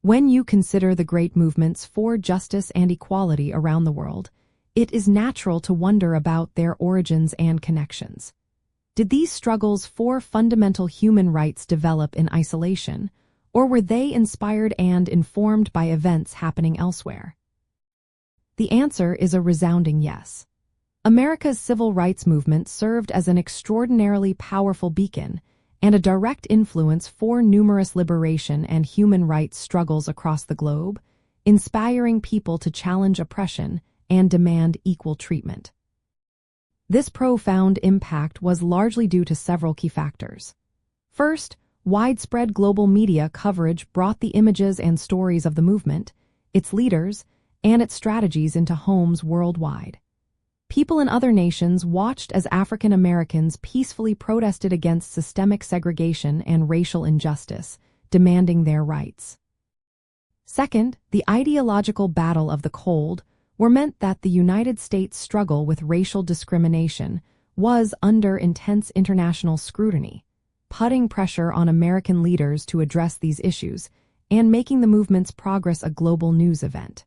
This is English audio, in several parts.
When you consider the great movements for justice and equality around the world, it is natural to wonder about their origins and connections. Did these struggles for fundamental human rights develop in isolation, or were they inspired and informed by events happening elsewhere? The answer is a resounding yes. America's civil rights movement served as an extraordinarily powerful beacon and a direct influence for numerous liberation and human rights struggles across the globe, inspiring people to challenge oppression and demand equal treatment. This profound impact was largely due to several key factors. First, widespread global media coverage brought the images and stories of the movement, its leaders, and its strategies into homes worldwide. People in other nations watched as African Americans peacefully protested against systemic segregation and racial injustice, demanding their rights. Second, the ideological battle of the Cold War meant that the United States' struggle with racial discrimination was under intense international scrutiny, putting pressure on American leaders to address these issues and making the movement's progress a global news event.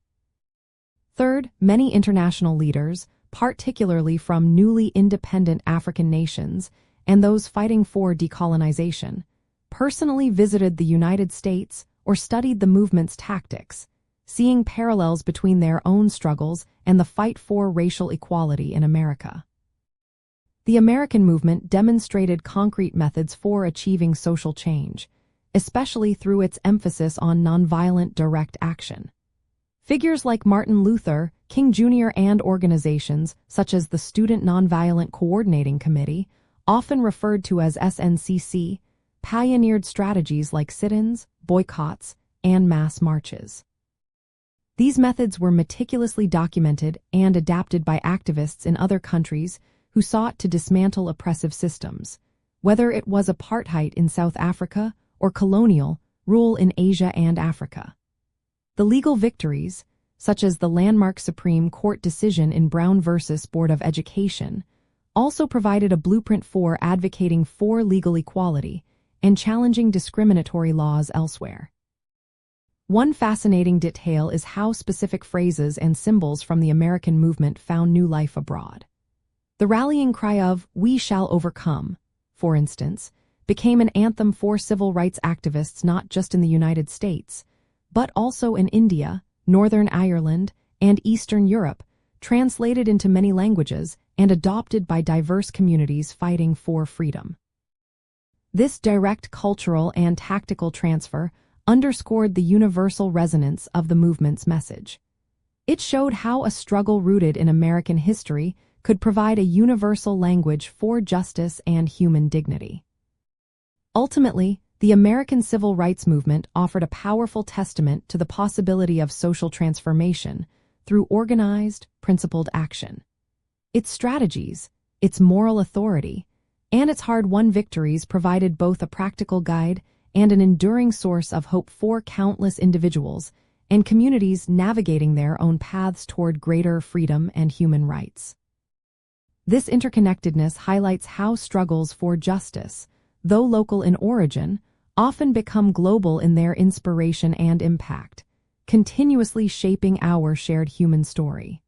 Third, many international leaders, particularly from newly independent African nations and those fighting for decolonization, personally visited the United States or studied the movement's tactics, seeing parallels between their own struggles and the fight for racial equality in America. The American movement demonstrated concrete methods for achieving social change, especially through its emphasis on nonviolent direct action. Figures like Martin Luther King Jr. and organizations such as the Student Nonviolent Coordinating Committee, often referred to as SNCC, pioneered strategies like sit-ins, boycotts, and mass marches. These methods were meticulously documented and adapted by activists in other countries who sought to dismantle oppressive systems, whether it was apartheid in South Africa or colonial rule in Asia and Africa. The legal victories, such as the landmark Supreme Court decision in Brown v. Board of Education, also provided a blueprint for advocating for legal equality and challenging discriminatory laws elsewhere. One fascinating detail is how specific phrases and symbols from the American movement found new life abroad. The rallying cry of "We shall overcome," for instance, became an anthem for civil rights activists not just in the United States, but also in India, Northern Ireland, and Eastern Europe, translated into many languages and adopted by diverse communities fighting for freedom. This direct cultural and tactical transfer underscored the universal resonance of the movement's message. It showed how a struggle rooted in American history could provide a universal language for justice and human dignity. Ultimately, the American civil rights movement offered a powerful testament to the possibility of social transformation through organized, principled action. Its strategies, its moral authority, and its hard-won victories provided both a practical guide and an enduring source of hope for countless individuals and communities navigating their own paths toward greater freedom and human rights. This interconnectedness highlights how struggles for justice, though local in origin, often become global in their inspiration and impact, continuously shaping our shared human story.